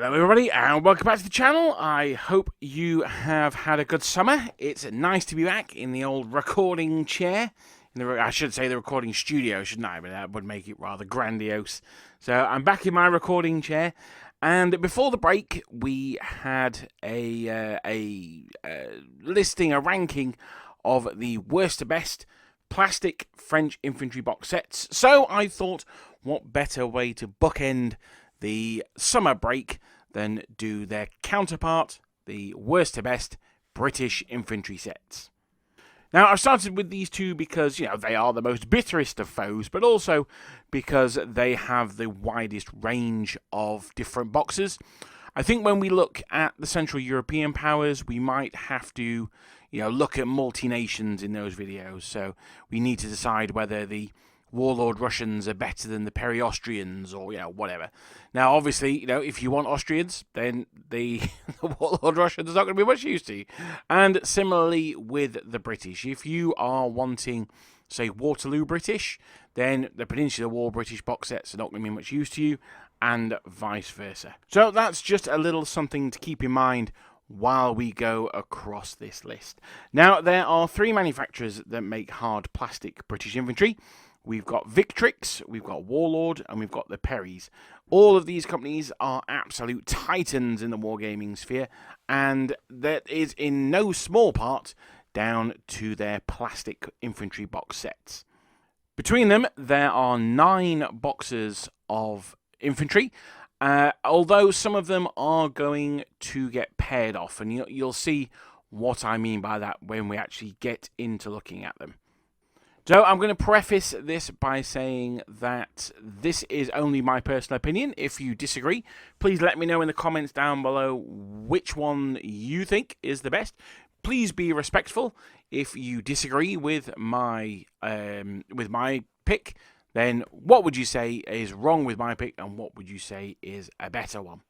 Hello everybody and welcome back to the channel. I hope you have had a good summer. It's nice to be back in the old recording chair. I should say the recording studio, shouldn't I? But that would make it rather grandiose. So I'm back in my recording chair. And before the break, we had a listing, a ranking of the worst to best plastic French infantry box sets. So I thought, what better way to bookend the summer break than do their counterpart, the worst to best British infantry sets. Now, I've started with these two because, they are the most bitterest of foes, but also because they have the widest range of different boxes. I think when we look at the Central European powers, we might have to, look at multi-nations in those videos. So we need to decide whether the Warlord Russians are better than the Peri-Austrians or, whatever. Now, obviously, if you want Austrians, then the Warlord Russians are not going to be much use to you. And similarly with the British. If you are wanting, say, Waterloo British, then the Peninsula War British box sets are not going to be much use to you, and vice versa. So that's just a little something to keep in mind while we go across this list. Now, there are three manufacturers that make hard plastic British infantry. We've got Victrix, we've got Warlord, and we've got the Perrys. All of these companies are absolute titans in the wargaming sphere, and that is in no small part down to their plastic infantry box sets. Between them, there are 9 boxes of infantry, although some of them are going to get paired off, and you'll see what I mean by that when we actually get into looking at them. So I'm going to preface this by saying that this is only my personal opinion. If you disagree, please let me know in the comments down below which one you think is the best. Please be respectful. If you disagree with my pick, then what would you say is wrong with my pick and what would you say is a better one?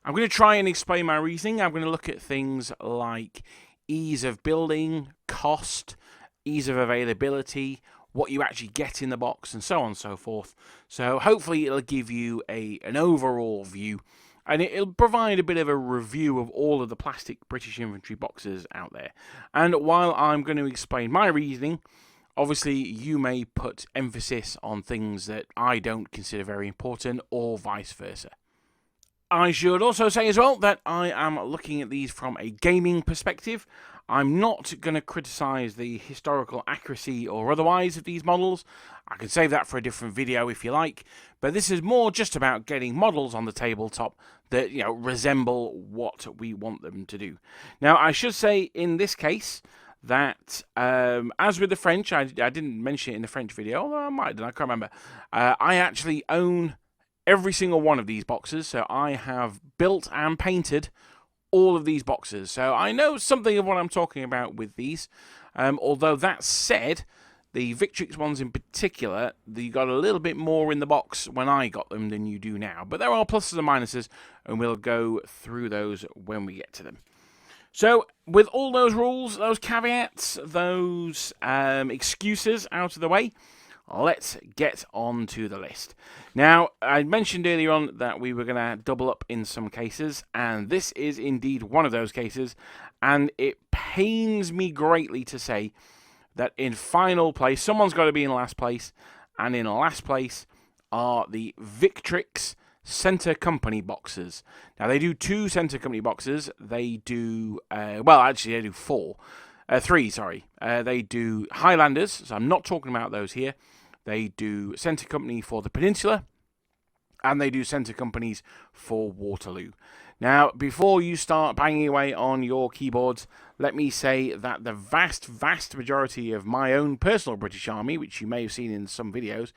I'm going to try and explain my reasoning. I'm going to look at things like ease of building, cost, ease of availability, what you actually get in the box, and so on and so forth. So hopefully it'll give you an overall view, and it'll provide a bit of a review of all of the plastic British infantry boxes out there. And while I'm going to explain my reasoning, obviously you may put emphasis on things that I don't consider very important, or vice versa. I should also say as well that I am looking at these from a gaming perspective. I'm not going to criticise the historical accuracy or otherwise of these models. I can save that for a different video if you like. But this is more just about getting models on the tabletop that, resemble what we want them to do. Now, I should say in this case that, as with the French, I didn't mention it in the French video, although I might have done, I can't remember. I actually own every single one of these boxes, so I have built and painted all of these boxes, so I know something of what I'm talking about with these. Although that said, the Victrix ones in particular, you got a little bit more in the box when I got them than you do now. But there are pluses and minuses, and we'll go through those when we get to them. So, with all those rules, those caveats, those excuses out of the way, let's get on to the list. Now, I mentioned earlier on that we were going to double up in some cases, and this is indeed one of those cases, and it pains me greatly to say that in final place, someone's got to be in last place, and in last place are the Victrix Centre Company boxes. Now, they do 2 Centre Company boxes. They do, they do 3, sorry. They do Highlanders, so I'm not talking about those here. They do Centre Company for the Peninsula, and they do Centre Companies for Waterloo. Now, before you start banging away on your keyboards, let me say that the vast, vast majority of my own personal British Army, which you may have seen in some videos,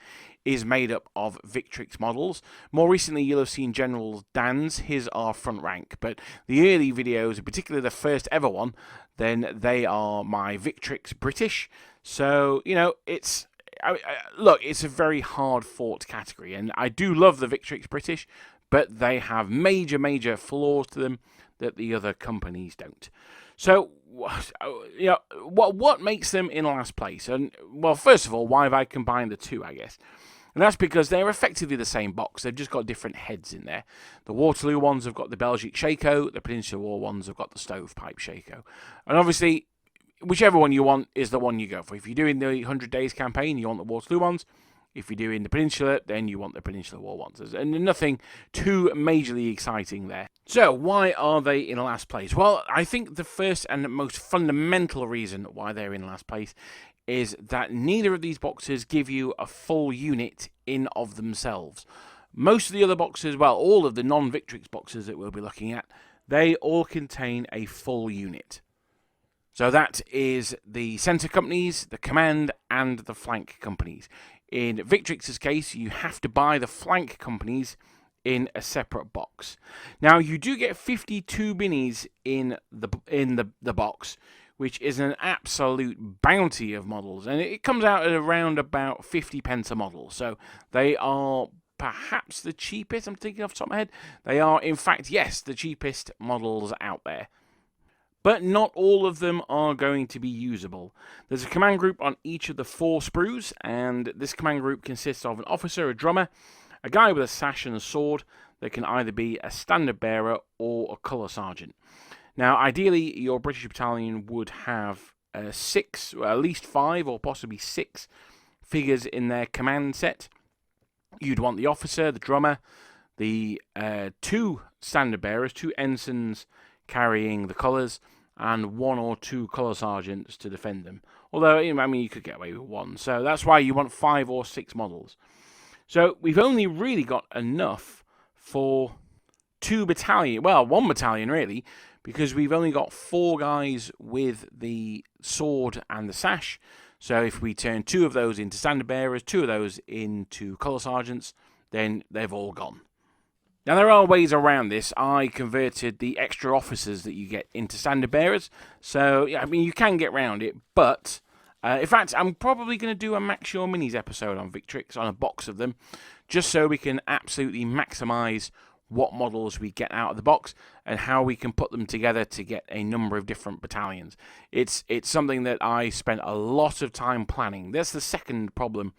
is made up of Victrix models. More recently, you'll have seen General Dan's. His are front rank, but the early videos, particularly the first ever one, then they are my Victrix British. So, look, it's a very hard-fought category, and I do love the Victrix British, but they have major, major flaws to them that the other companies don't. So, what makes them in last place? And, well, first of all, why have I combined the two, I guess? And that's because they're effectively the same box. They've just got different heads in there. The Waterloo ones have got the Belgic Shako. The Peninsula War ones have got the Stovepipe Shako. And obviously, whichever one you want is the one you go for. If you're doing the 100 Days campaign, you want the Waterloo ones. If you're doing the Peninsula, then you want the Peninsula War ones. And nothing too majorly exciting there. So, why are they in last place? Well, I think the first and most fundamental reason why they're in last place is that neither of these boxes give you a full unit in of themselves. Most of the other boxes, well, all of the non-Victrix boxes that we'll be looking at, they all contain a full unit. So that is the centre companies, the command, and the flank companies. In Victrix's case, you have to buy the flank companies in a separate box. Now, you do get 52 minis in the box, which is an absolute bounty of models, and it comes out at around about 50 pence a model. So they are perhaps the cheapest. I'm thinking off the top of my head. They are, in fact, yes, the cheapest models out there. But not all of them are going to be usable. There's a command group on each of the 4 sprues, and this command group consists of an officer, a drummer, a guy with a sash and a sword that can either be a standard bearer or a colour sergeant. Now, ideally, your British battalion would have 6, or at least 5, or possibly 6 figures in their command set. You'd want the officer, the drummer, the 2 standard bearers, 2 ensigns carrying the colours, and 1 or 2 colour sergeants to defend them. Although, I mean, you could get away with 1. So that's why you want 5 or 6 models. So we've only really got enough for 2 battalion. Well, 1 battalion, really, because we've only got 4 guys with the sword and the sash. So if we turn 2 of those into standard bearers, 2 of those into colour sergeants, then they've all gone. Now, there are ways around this. I converted the extra officers that you get into standard bearers. So, yeah, I mean, you can get around it. But, in fact, I'm probably going to do a Max Your Minis episode on Victrix, on a box of them, just so we can absolutely maximise what models we get out of the box and how we can put them together to get a number of different battalions. It's something that I spent a lot of time planning. That's the second problem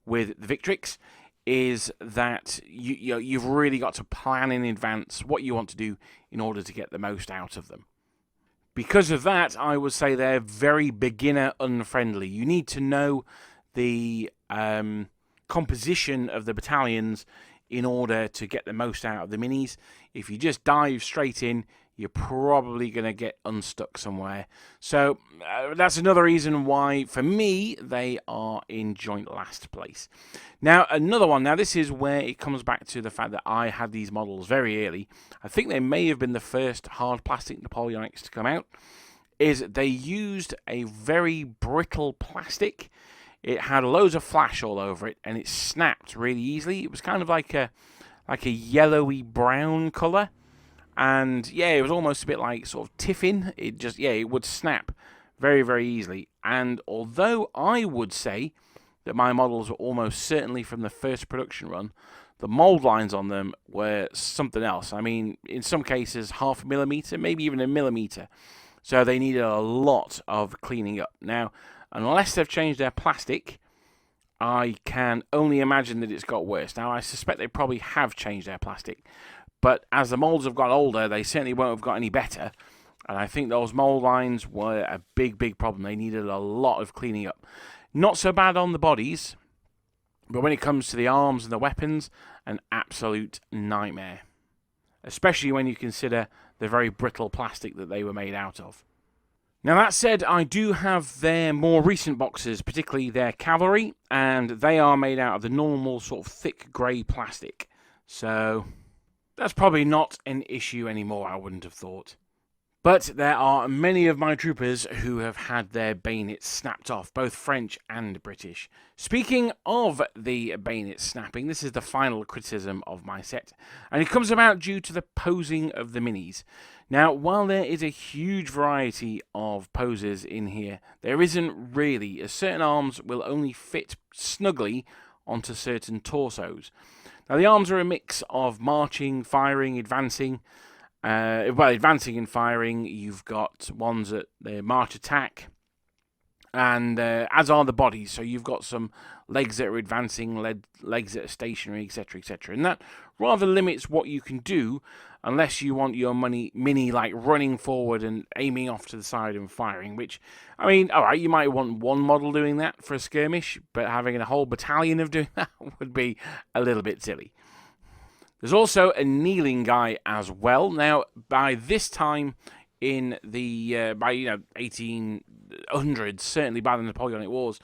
with the Victrix, is that you've really got to plan in advance what you want to do in order to get the most out of them. Because of that, I would say they're very beginner unfriendly. You need to know the composition of the battalions in order to get the most out of the minis. If you just dive straight in, you're probably going to get unstuck somewhere. So that's another reason why, for me, they are in joint last place. Now, another one. Now, this is where it comes back to the fact that I had these models very early. I think they may have been the first hard plastic Napoleonics to come out. Is they used a very brittle plastic. It had loads of flash all over it, and it snapped really easily. It was kind of like a yellowy brown colour. And yeah, it was almost a bit like sort of tiffin. It would snap very, very easily. And although I would say that my models were almost certainly from the first production run, the mould lines on them were something else. I mean, in some cases, 0.5 millimetre, maybe even 1 millimetre. So they needed a lot of cleaning up. Now, unless they've changed their plastic, I can only imagine that it's got worse. Now, I suspect they probably have changed their plastic. But as the moulds have got older, they certainly won't have got any better. And I think those mould lines were a big, big problem. They needed a lot of cleaning up. Not so bad on the bodies, but when it comes to the arms and the weapons, an absolute nightmare. Especially when you consider the very brittle plastic that they were made out of. Now, that said, I do have their more recent boxes, particularly their cavalry, and they are made out of the normal sort of thick grey plastic. So that's probably not an issue anymore, I wouldn't have thought. But there are many of my troopers who have had their bayonets snapped off, both French and British. Speaking of the bayonets snapping, this is the final criticism of my set, and it comes about due to the posing of the minis. Now, while there is a huge variety of poses in here, there isn't really, as certain arms will only fit snugly onto certain torsos. Now, the arms are a mix of marching, firing, advancing. Advancing and firing, you've got ones that the march attack, and as are the bodies. So you've got some legs that are advancing, legs that are stationary, etc., etc. And that rather limits what you can do unless you want your mini like running forward and aiming off to the side and firing, which, I mean, all right, you might want one model doing that for a skirmish, but having a whole battalion of doing that would be a little bit silly. There's also a kneeling guy as well. Now, by this time in the by 1800s, certainly by the Napoleonic Wars,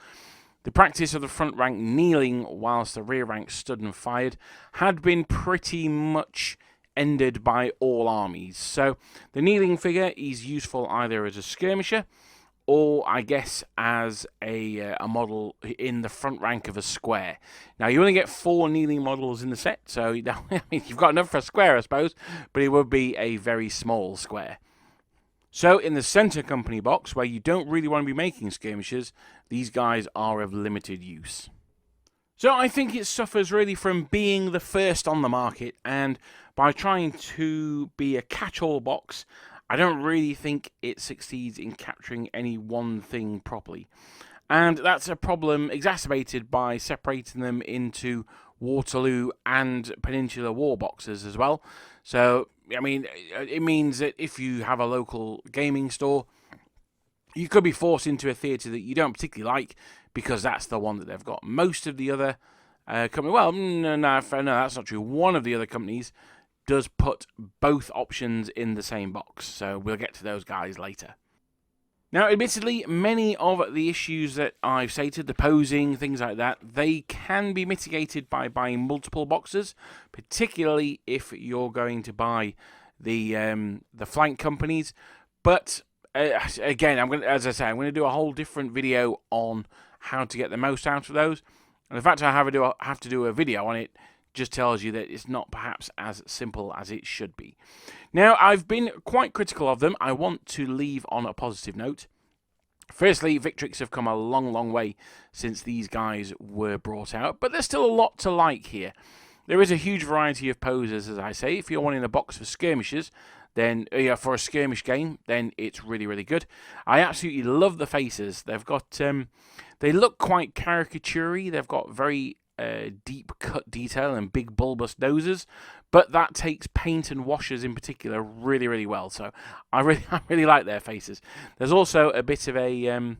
the practice of the front rank kneeling whilst the rear rank stood and fired had been pretty much ended by all armies. So the kneeling figure is useful either as a skirmisher or, I guess, as a model in the front rank of a square. Now, you only get 4 kneeling models in the set, so I mean, you've got enough for a square, I suppose, but it would be a very small square. So, in the center company box, where you don't really want to be making skirmishers, these guys are of limited use. So, I think it suffers really from being the first on the market, and by trying to be a catch-all box, I don't really think it succeeds in capturing any one thing properly. And that's a problem exacerbated by separating them into Waterloo and Peninsula war boxes as well. So, I mean, it means that if you have a local gaming store, you could be forced into a theatre that you don't particularly like because that's the one that they've got. Most of the other companies, well, no, that's not true. One of the other companies does put both options in the same box, so we'll get to those guys later. Now, admittedly, many of the issues that I've stated, the posing, things like that, they can be mitigated by buying multiple boxes, particularly if you're going to buy the flank companies. But again, I'm going to do a whole different video on how to get the most out of those. And the fact I have to do a video on it just tells you that it's not perhaps as simple as it should be. Now, I've been quite critical of them. I want to leave on a positive note. Firstly, Victrix have come a long, long way since these guys were brought out, but there's still a lot to like here. There is a huge variety of poses, as I say. If you're wanting a box for skirmishes, then for a skirmish game, then it's really, really good. I absolutely love the faces. They've got, they look quite caricature-y. They've got very deep cut detail and big bulbous noses, but that takes paint and washes in particular really, really well. So I really like their faces. There's also a bit of a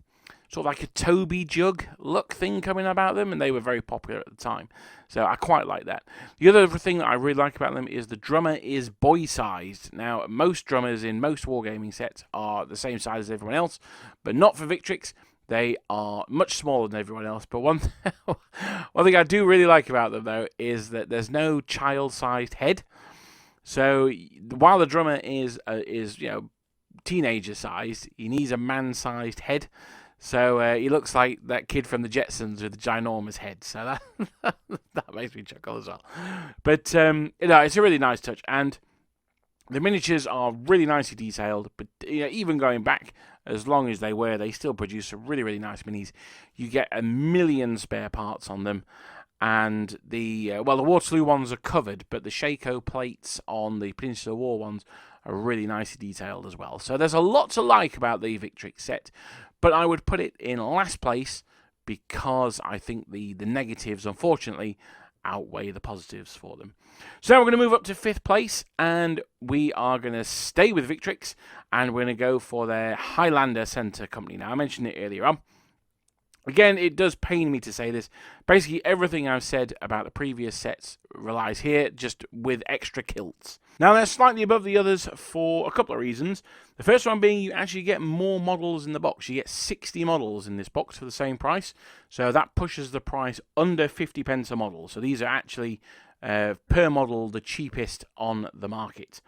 sort of like a Toby jug look thing coming about them, and they were very popular at the time. So I quite like that. The other thing that I really like about them is the drummer is boy-sized. Now, most drummers in most wargaming sets are the same size as everyone else, but not for Victrix. They are much smaller than everyone else, but one thing I do really like about them, though, is that there's no child-sized head. So while the drummer is teenager-sized, he needs a man-sized head. So he looks like that kid from the Jetsons with the ginormous head. So that makes me chuckle as well. But it's a really nice touch, and the miniatures are really nicely detailed. But even going back as long as they still produce some really, really nice minis. You get a million spare parts on them, and the Waterloo ones are covered, but the Shako plates on the Peninsula War ones are really nicely detailed as well. So there's a lot to like about the Victrix set, but I would put it in last place because I think the negatives, unfortunately, outweigh the positives for them. So now we're going to move up to 5th place, and we are going to stay with Victrix, and we're going to go for their Highlander Centre company. Now, I mentioned it earlier on. Again, it does pain me to say this. Basically, everything I've said about the previous sets relies here, just with extra kilts. Now, they're slightly above the others for a couple of reasons. The first one being you actually get more models in the box. You get 60 models in this box for the same price. So that pushes the price under 50 pence a model. So these are actually, per model, the cheapest on the market.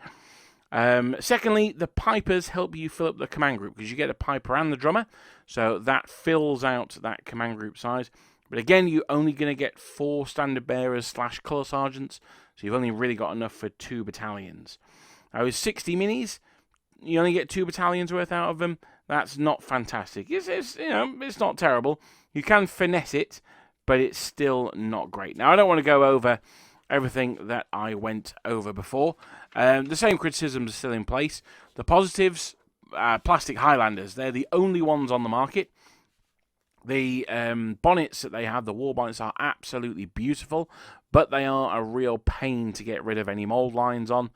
Secondly, the pipers help you fill up the command group because you get a piper and the drummer, so that fills out that command group size. But again, you're only going to get 4 standard bearers / colour sergeants, so you've only really got enough for 2 battalions. Now, with 60 minis, you only get 2 battalions worth out of them. That's not fantastic. It's not terrible. You can finesse it, but it's still not great. Now, I don't want to go over everything that I went over before. The same criticisms are still in place. The positives, plastic Highlanders, they're the only ones on the market. The bonnets that they have, the war bonnets, are absolutely beautiful, but they are a real pain to get rid of any mould lines on.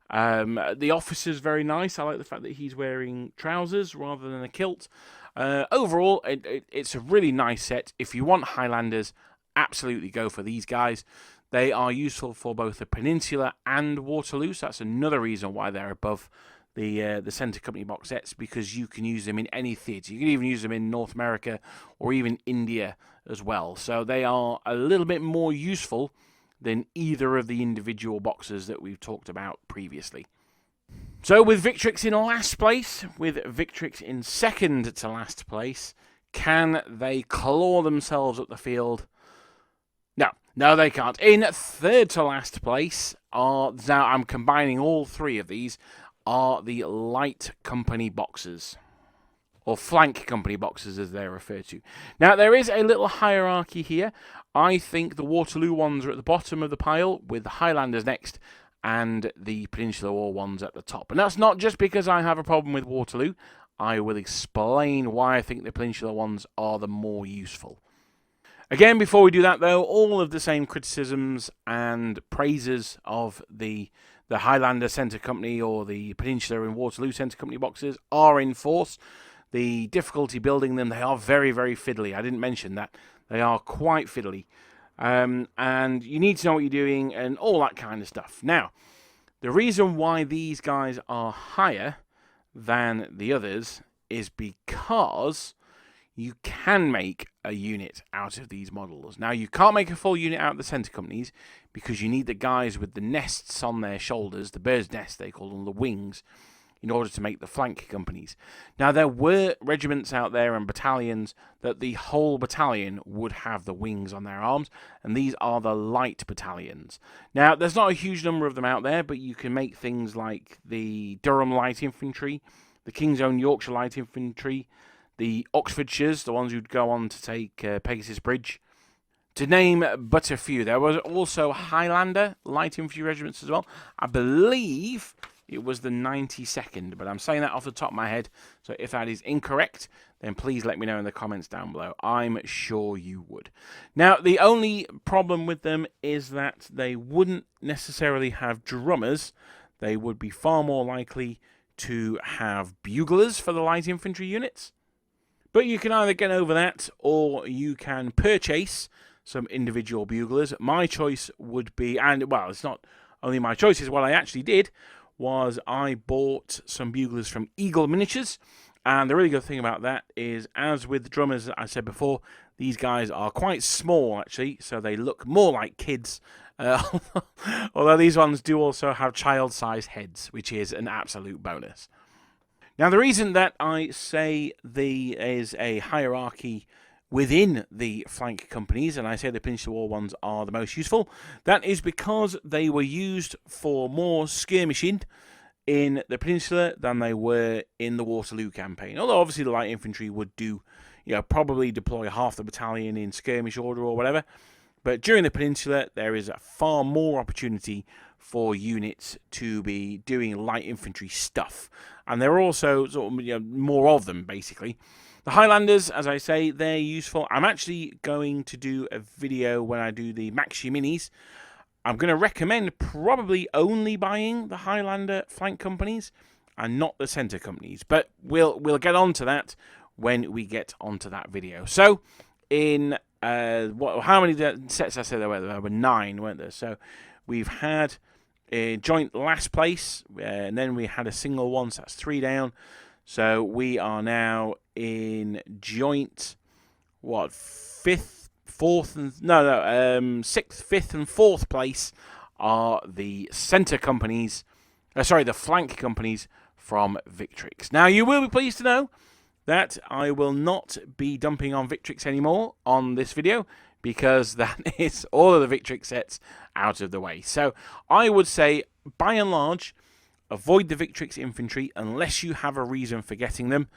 The officer's very nice. I like the fact that he's wearing trousers rather than a kilt. Overall, it's a really nice set. If you want Highlanders, absolutely go for these guys. They are useful for both the Peninsula and Waterloo, so that's another reason why they're above the Centre Company box sets, because you can use them in any theatre. You can even use them in North America or even India as well. So they are a little bit more useful than either of the individual boxes that we've talked about previously. So with Victrix in last place, with Victrix in second to last place, can they claw themselves up the field? No, they can't. In third to last place are, now I'm combining all three of these, are the light company boxes, or flank company boxes as they're referred to. Now, there is a little hierarchy here. I think the Waterloo ones are at the bottom of the pile, with the Highlanders next, and the Peninsula War ones at the top. And that's not just because I have a problem with Waterloo. I will explain why I think the Peninsula ones are the more useful. Again, before we do that, though, all of the same criticisms and praises of the Highlander Centre Company or the Peninsula and Waterloo Centre Company boxes are in force. The difficulty building them, they are very, very fiddly. I didn't mention that. They are quite fiddly. And you need to know what you're doing and all that kind of stuff. Now, the reason why these guys are higher than the others is because you can make a unit out of these models. Now, you can't make a full unit out of the centre companies because you need the guys with the nests on their shoulders, the bird's nest they call them, the wings, in order to make the flank companies. Now, there were regiments out there and battalions that the whole battalion would have the wings on their arms, and these are the light battalions. Now, there's not a huge number of them out there, but you can make things like the Durham Light Infantry, the King's Own Yorkshire Light Infantry, the Oxfordshires, the ones who'd go on to take Pegasus Bridge, to name but a few. There was also Highlander light infantry regiments as well. I believe it was the 92nd, but I'm saying that off the top of my head, so if that is incorrect, then please let me know in the comments down below. I'm sure you would. Now, the only problem with them is that they wouldn't necessarily have drummers. They would be far more likely to have buglers for the light infantry units. But you can either get over that, or you can purchase some individual buglers. My choice would be, and well, it's not only my choice, it's what I actually did, was I bought some buglers from Eagle Miniatures. And the really good thing about that is, as with the drummers that I said before, these guys are quite small, actually, so they look more like kids. Although these ones do also have child-sized heads, which is an absolute bonus. Now, the reason that I say there is a hierarchy within the flank companies, and I say the Peninsula War ones are the most useful, that is because they were used for more skirmishing in the Peninsula than they were in the Waterloo campaign. Although, obviously, the light infantry would do, probably deploy half the battalion in skirmish order or whatever. But during the Peninsula, there is a far more opportunity for units to be doing light infantry stuff. And there are also more of them, basically. The Highlanders, as I say, they're useful. I'm actually going to do a video when I do the Maxi Minis. I'm going to recommend probably only buying the Highlander flank companies and not the centre companies. But we'll get onto that when we get onto that video. So, in how many sets I said there were? There were 9, weren't there? So, we've had a joint last place, and then we had a single one, so that's 3 down. So we are now in joint, 6th, 5th, and 4th place are the centre companies, the flank companies from Victrix. Now, you will be pleased to know that I will not be dumping on Victrix anymore on this video, because that is all of the Victrix sets out of the way. So I would say, by and large, avoid the Victrix infantry unless you have a reason for getting them.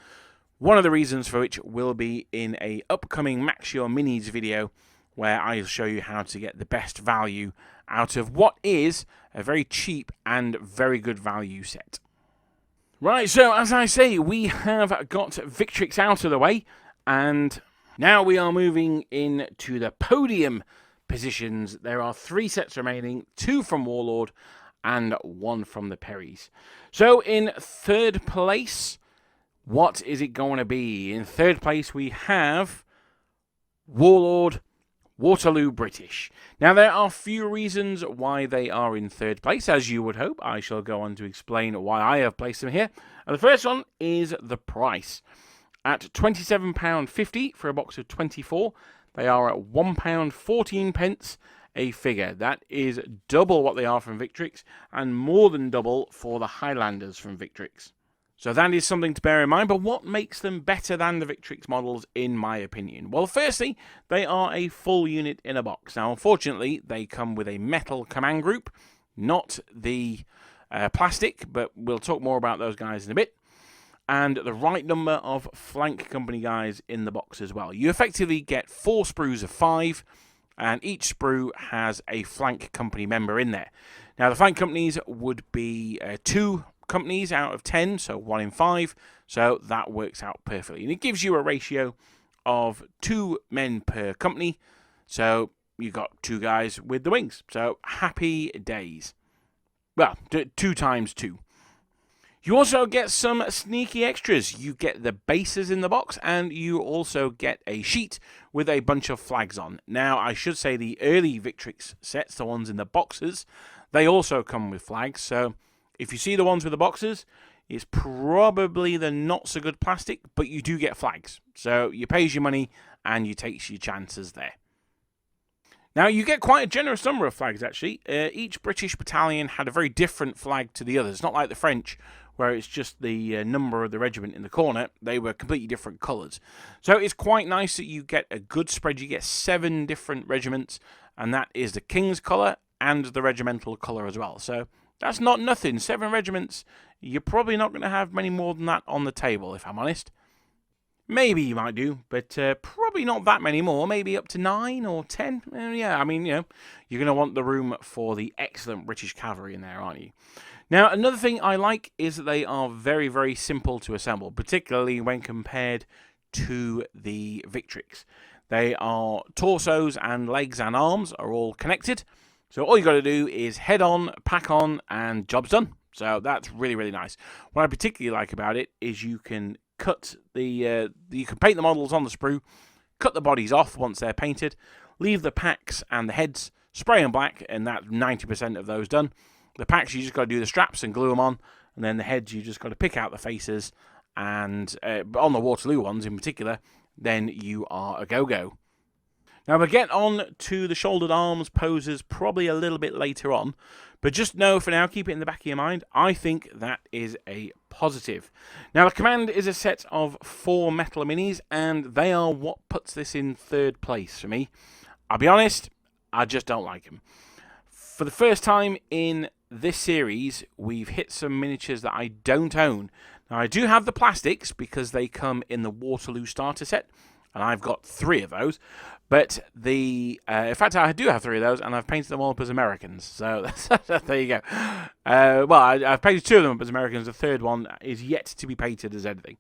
One of the reasons for which will be in a upcoming Max Your Minis video, where I'll show you how to get the best value out of what is a very cheap and very good value set. Right, so as I say, we have got Victrix out of the way, and Now we are moving into the podium positions. There are 3 sets remaining, 2 from Warlord and 1 from the Perrys. So in third place, what is it going to be? In third place, we have Warlord Waterloo British. Now, there are few reasons why they are in third place, as you would hope. I shall go on to explain why I have placed them here. And the first one is the price. At £27.50 for a box of 24, they are at £1.14 a figure. That is double what they are from Victrix, and more than double for the Highlanders from Victrix. So that is something to bear in mind, but what makes them better than the Victrix models, in my opinion? Well, firstly, they are a full unit in a box. Now, unfortunately, they come with a metal command group, not the plastic, but we'll talk more about those guys in a bit. And the right number of flank company guys in the box as well. You effectively get 4 sprues of 5, and each sprue has a flank company member in there. Now, the flank companies would be 2 companies out of 10, so 1 in 5, so that works out perfectly. And it gives you a ratio of 2 men per company, so you got 2 guys with the wings. So happy days. Well, 2 times 2. You also get some sneaky extras. You get the bases in the box, and you also get a sheet with a bunch of flags on. Now, I should say the early Victrix sets, the ones in the boxes, they also come with flags. So if you see the ones with the boxes, it's probably the not-so-good plastic, but you do get flags. So you pays your money, and you takes your chances there. Now, you get quite a generous number of flags, actually. Each British battalion had a very different flag to the others, not like the French, where it's just the number of the regiment in the corner. They were completely different colours. So it's quite nice that you get a good spread. You get 7 different regiments, and that is the King's colour and the regimental colour as well. So that's not nothing. 7 regiments, you're probably not going to have many more than that on the table, if I'm honest. Maybe you might do, but probably not that many more. Maybe up to 9 or 10. Yeah, I mean, you're going to want the room for the excellent British cavalry in there, aren't you? Now, another thing I like is that they are very, very simple to assemble, particularly when compared to the Victrix. They are torsos and legs and arms are all connected. So all you got to do is head on, pack on, and job's done. So that's really, really nice. What I particularly like about it is you can cut you can paint the models on the sprue, cut the bodies off once they're painted, leave the packs and the heads, spray them black, and that's 90% of those done. The packs, you just got to do the straps and glue them on, and then the heads, you just got to pick out the faces, and on the Waterloo ones in particular, then you are a go-go. Now, we'll get on to the shouldered arms poses probably a little bit later on, but just know for now, keep it in the back of your mind, I think that is a positive. Now, the command is a set of 4 metal minis, and they are what puts this in third place for me. I'll be honest, I just don't like them. For the first time in this series, we've hit some miniatures that I don't own. Now, I do have the plastics because they come in the Waterloo starter set, and I've got 3 of those. But in fact, I do have 3 of those, and I've painted them all up as Americans. So there you go. Well, I've painted 2 of them up as Americans. The third one is yet to be painted as anything.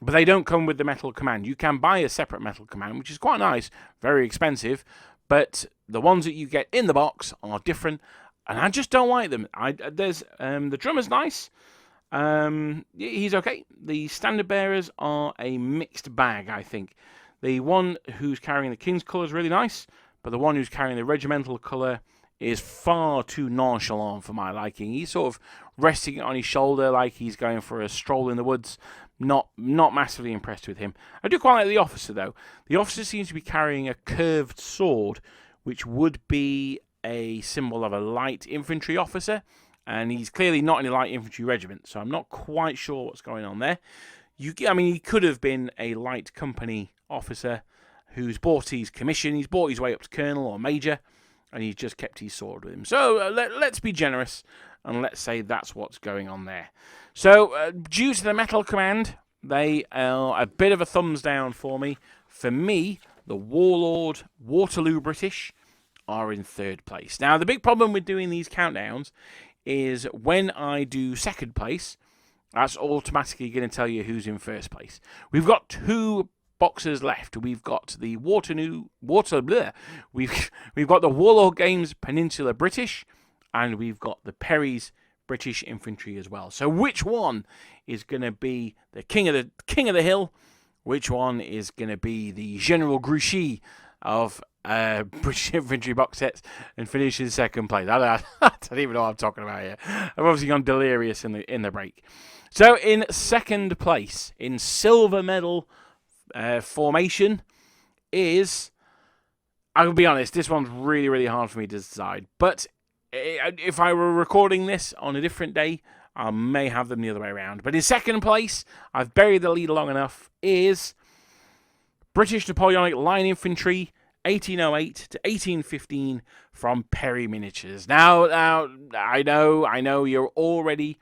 But they don't come with the metal command. You can buy a separate metal command, which is quite nice, very expensive. But the ones that you get in the box are different, and I just don't like them. The drummer's nice. He's okay. The standard bearers are a mixed bag, I think. The one who's carrying the King's colour is really nice, but the one who's carrying the regimental colour is far too nonchalant for my liking. He's sort of resting it on his shoulder like he's going for a stroll in the woods. Not massively impressed with him. I do quite like the officer, though. The officer seems to be carrying a curved sword, which would be a symbol of a light infantry officer, and he's clearly not in a light infantry regiment, so I'm not quite sure what's going on there. He could have been a light company officer who's bought his commission, he's bought his way up to colonel or major, and he's just kept his sword with him. So let's be generous, and let's say that's what's going on there. So due to the metal command, they are a bit of a thumbs down for me. For me, the Warlord Waterloo British are in third place. Now, the big problem with doing these countdowns is when I do second place, that's automatically going to tell you who's in first place. We've got 2 boxes left. We've got the we've got the Warlord Games Peninsula British, and we've got the Perry's British Infantry as well. So which one is going to be the king of the hill? Which one is going to be the General Grouchy of British Infantry box sets and finish in second place? I don't even know what I'm talking about here. I've obviously gone delirious in the break. So in second place, in silver medal formation, is, I'll be honest, this one's really, really hard for me to decide. But if I were recording this on a different day, I may have them the other way around. But in second place, I've buried the lead long enough, is British Napoleonic Line Infantry 1808 to 1815 from Perry Miniatures. Now I know you're already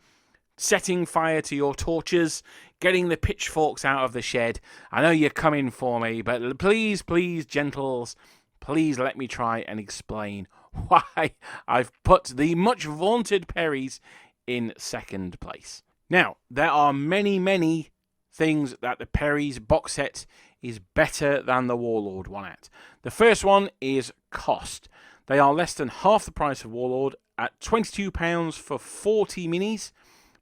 setting fire to your torches, getting the pitchforks out of the shed. I know you're coming for me, but please, gentles, please let me try and explain why I've put the much vaunted Perrys in second place. Now, there are many things that the Perry's box set is better than the Warlord one at. The first one is cost. They are less than half the price of Warlord at £22 for 40 minis.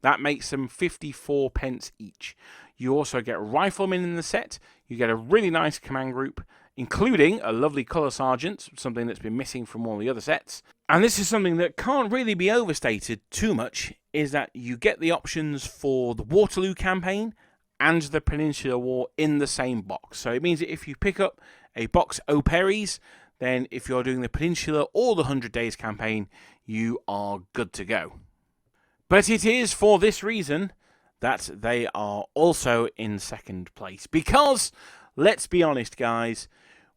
That makes them 54 pence each. You also get riflemen in the set. You get a really nice command group, including a lovely colour sergeant, something that's been missing from all the other sets. And this is something that can't really be overstated too much, is that you get the options for the Waterloo campaign and the Peninsula War in the same box. So it means that if you pick up a box O Perry's, then if you're doing the Peninsula or the 100 Days campaign, you are good to go. But it is for this reason that they are also in second place. Because, let's be honest, guys,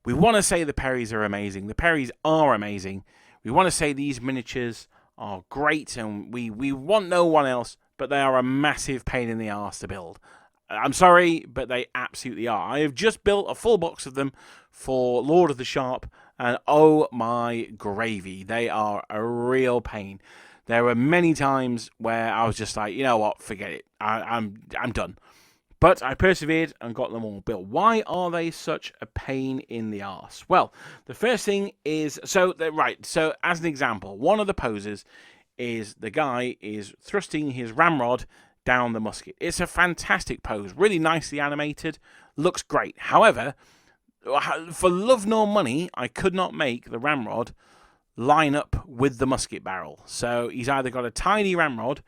we want to say the Perrys are amazing. The Perrys are amazing. We want to say these miniatures are great, and we want no one else, but they are a massive pain in the arse to build. I'm sorry, but they absolutely are. I have just built a full box of them for Lord of the Sharp, and oh my gravy, they are a real pain. There were many times where I was just like, you know what, forget it. I'm done. But I persevered and got them all built. Why are they such a pain in the arse? Well, the first thing is, so as an example, one of the poses is the guy is thrusting his ramrod down the musket. It's a fantastic pose, really nicely animated, looks great. However, for love nor money, I could not make the ramrod line up with the musket barrel. So he's either got a tiny ramrod,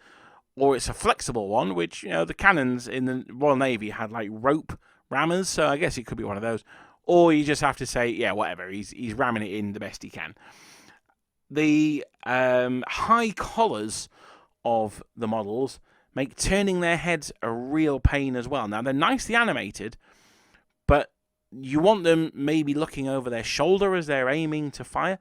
or it's a flexible one, which, you know, the cannons in the Royal Navy had like rope rammers, so I guess it could be one of those. Or you just have to say, yeah, whatever, he's ramming it in the best he can. The high collars of the models make turning their heads a real pain as well. Now, they're nicely animated, but you want them maybe looking over their shoulder as they're aiming to fire,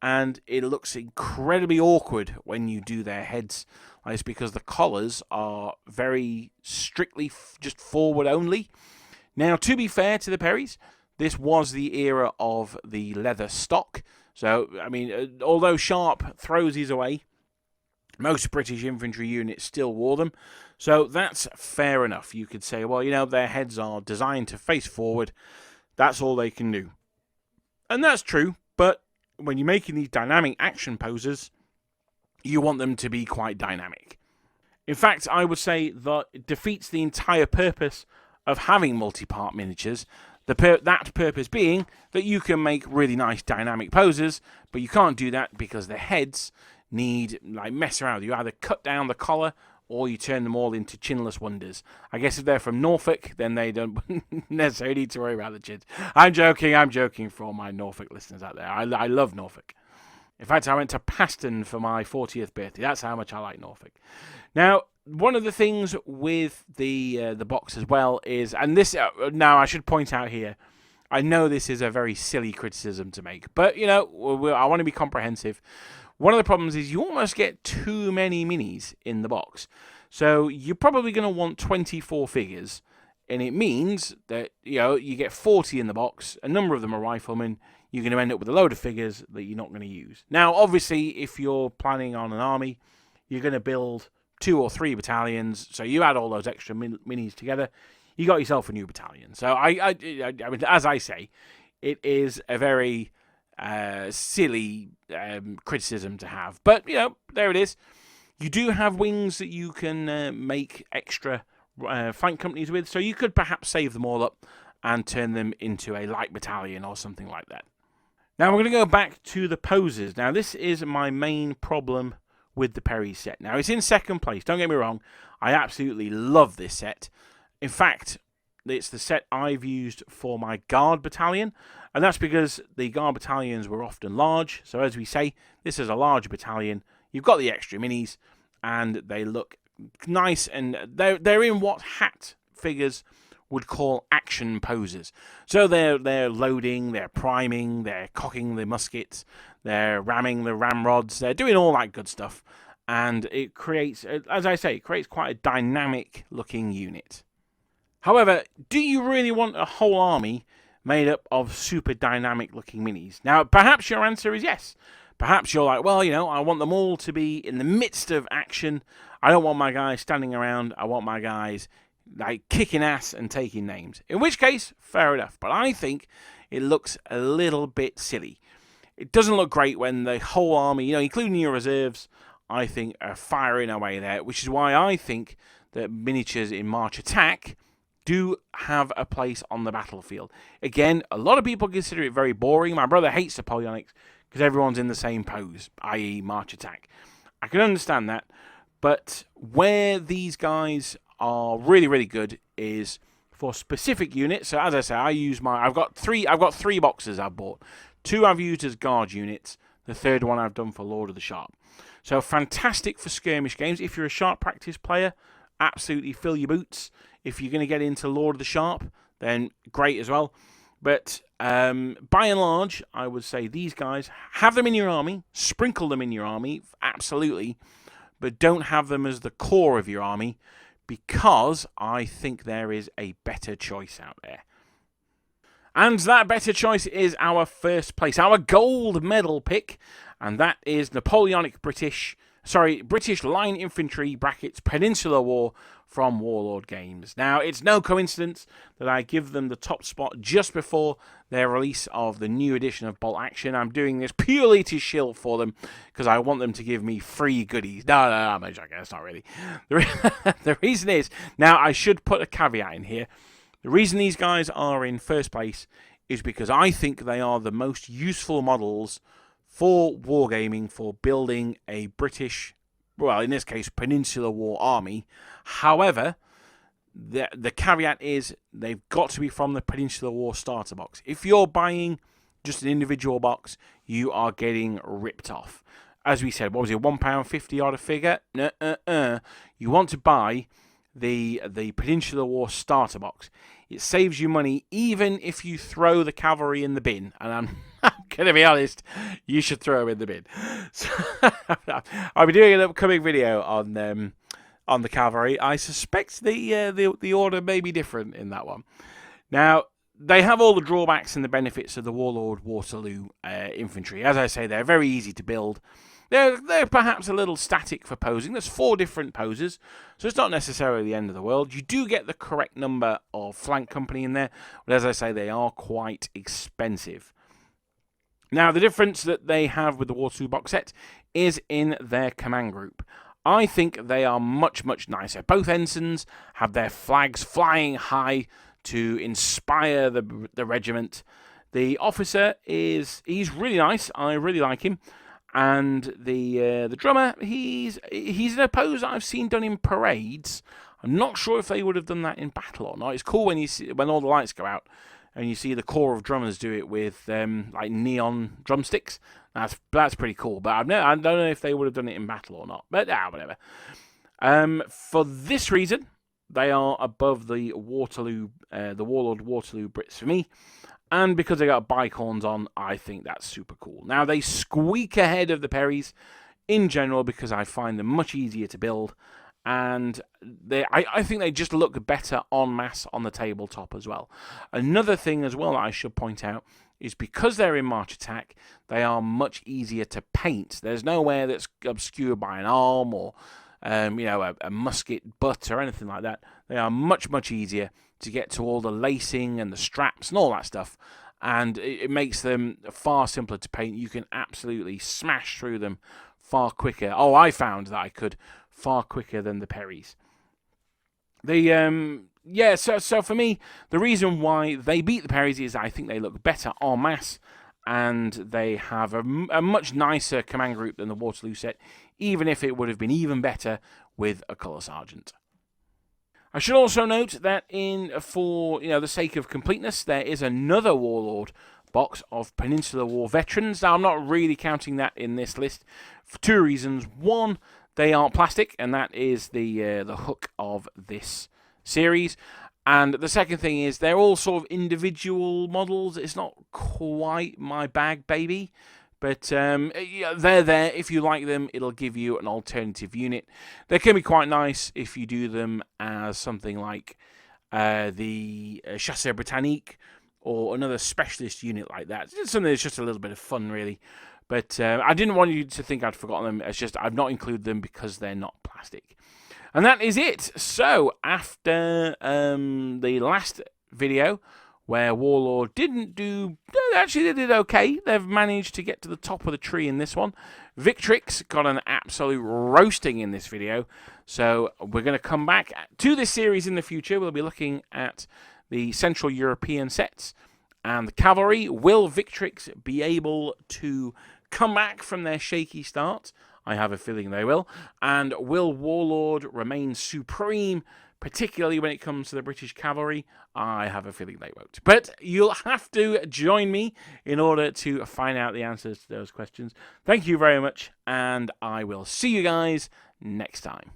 and it looks incredibly awkward when you do their heads. It's because the collars are very strictly just forward only. Now, to be fair to the Perrys, this was the era of the leather stock. So, I mean, although Sharp throws these away, most British infantry units still wore them. So that's fair enough. You could say, well, you know, their heads are designed to face forward. That's all they can do. And that's true, but when you're making these dynamic action poses, you want them to be quite dynamic. In fact, I would say that it defeats the entire purpose of having multi-part miniatures. That purpose being that you can make really nice dynamic poses, but you can't do that because the heads need, like, mess around. You either cut down the collar or you turn them all into chinless wonders. I guess if they're from Norfolk, then they don't necessarily need to worry about the chins. I'm joking for all my Norfolk listeners out there. I love Norfolk. In fact, I went to Paston for my 40th birthday. That's how much I like Norfolk. Now, one of the things with the box as well is, and this, now I should point out here, I know this is a very silly criticism to make, but, you know, I want to be comprehensive. One of the problems is you almost get too many minis in the box. So you're probably going to want 24 figures, and it means that, you know, you get 40 in the box, a number of them are riflemen. You're going to end up with a load of figures that you're not going to use. Now, obviously, if you're planning on an army, you're going to build 2 or 3 battalions, so you add all those extra minis together, you got yourself a new battalion. So I mean, as I say, it is a very silly criticism to have. But, you know, there it is. You do have wings that you can make extra flank companies with, so you could perhaps save them all up and turn them into a light battalion or something like that. Now we're going to go back to the poses. Now this is my main problem with the Perry set. Now it's in second place, don't get me wrong. I absolutely love this set. In fact, it's the set I've used for my guard battalion, and that's because the guard battalions were often large. So as we say, this is a large battalion. You've got the extra minis, and they look nice, and they're in what hat figures would call action poses. So they're loading, they're priming, they're cocking the muskets, they're ramming the ramrods, they're doing all that good stuff, and it creates, as I say, it creates quite a dynamic looking unit. However, do you really want a whole army made up of super dynamic looking minis? Now, perhaps your answer is yes. Perhaps you're like, well, you know, I want them all to be in the midst of action. I don't want my guys standing around. I want my guys like kicking ass and taking names. In which case, fair enough. But I think it looks a little bit silly. It doesn't look great when the whole army, you know, including your reserves, I think are firing away there, which is why I think that miniatures in March Attack do have a place on the battlefield. Again, a lot of people consider it very boring. My brother hates Napoleonics because everyone's in the same pose, i.e. March Attack. I can understand that, but where these guys are really, really good is for specific units. So as I say, I've got three boxes I've bought. 2 I've used as guard units. The 3rd one I've done for Lord of the Sharp. So fantastic for skirmish games. If you're a sharp practice player, absolutely fill your boots. If you're going to get into Lord of the Sharp, then great as well. But by and large, I would say these guys, have them in your army, sprinkle them in your army, absolutely, but don't have them as the core of your army, because I think there is a better choice out there. And that better choice is our first place, our gold medal pick, and that is Napoleonic British Line Infantry (Peninsula War) from Warlord Games. Now, it's no coincidence that I give them the top spot just before their release of the new edition of Bolt Action. I'm doing this purely to shill for them because I want them to give me free goodies. No, I'm joking. That's not really. The reason is, now I should put a caveat in here. The reason these guys are in first place is because I think they are the most useful models for wargaming, for building a British, well, in this case, Peninsula War army. However, the caveat is they've got to be from the Peninsula War starter box. If you're buying just an individual box, you are getting ripped off. As we said, what was it, £1.50 odd a figure? You want to buy the Peninsula War starter box. It saves you money even if you throw the cavalry in the bin. And I'm going to be honest, you should throw them in the bin. So, I'll be doing an upcoming video on the cavalry. I suspect the order may be different in that one. Now, they have all the drawbacks and the benefits of the Warlord Waterloo infantry. As I say, they're very easy to build. They're perhaps a little static for posing. There's 4 different poses, so it's not necessarily the end of the world. You do get the correct number of flank company in there, but as I say, they are quite expensive. Now, the difference that they have with the Waterloo box set is in their command group. I think they are much, much nicer. Both ensigns have their flags flying high to inspire the regiment. The officer he's really nice. I really like him. And the drummer, he's in a pose that I've seen done in parades. I'm not sure if they would have done that in battle or not. It's cool when all the lights go out and you see the corps of drummers do it with like neon drumsticks. That's pretty cool. But I don't know if they would have done it in battle or not. But whatever. For this reason, they are above the Warlord Waterloo Brits for me. And because they got bike horns on, I think that's super cool. Now, they squeak ahead of the Perrys in general because I find them much easier to build. And I think they just look better en masse on the tabletop as well. Another thing as well that I should point out is because they're in March Attack, they are much easier to paint. There's nowhere that's obscured by an arm or a musket butt or anything like that. They are much, much easier to get to all the lacing and the straps and all that stuff. And it makes them far simpler to paint. You can absolutely smash through them far quicker. Oh, I found that I could far quicker than the Perrys. So for me, the reason why they beat the Perrys is I think they look better en masse, and they have a much nicer command group than the Waterloo set, even if it would have been even better with a colour sergeant. I should also note that for the sake of completeness, there is another Warlord box of Peninsula War veterans. Now, I'm not really counting that in this list for two reasons. One, they aren't plastic, and that is the hook of this series. And the second thing is they're all sort of individual models. It's not quite my bag, baby. But they're there. If you like them, it'll give you an alternative unit. They can be quite nice if you do them as something like the Chasseur Britannique or another specialist unit like that. It's something that's just a little bit of fun, really. But I didn't want you to think I'd forgotten them. It's just I've not included them because they're not plastic. And that is it. So after the last video, where Warlord didn't do... Actually, they did okay. They've managed to get to the top of the tree in this one. Victrix got an absolute roasting in this video. So we're going to come back to this series in the future. We'll be looking at the Central European sets and the cavalry. Will Victrix be able to come back from their shaky start? I have a feeling they will. And will Warlord remain supreme, particularly when it comes to the British cavalry? I have a feeling they won't. But you'll have to join me in order to find out the answers to those questions. Thank you very much, and I will see you guys next time.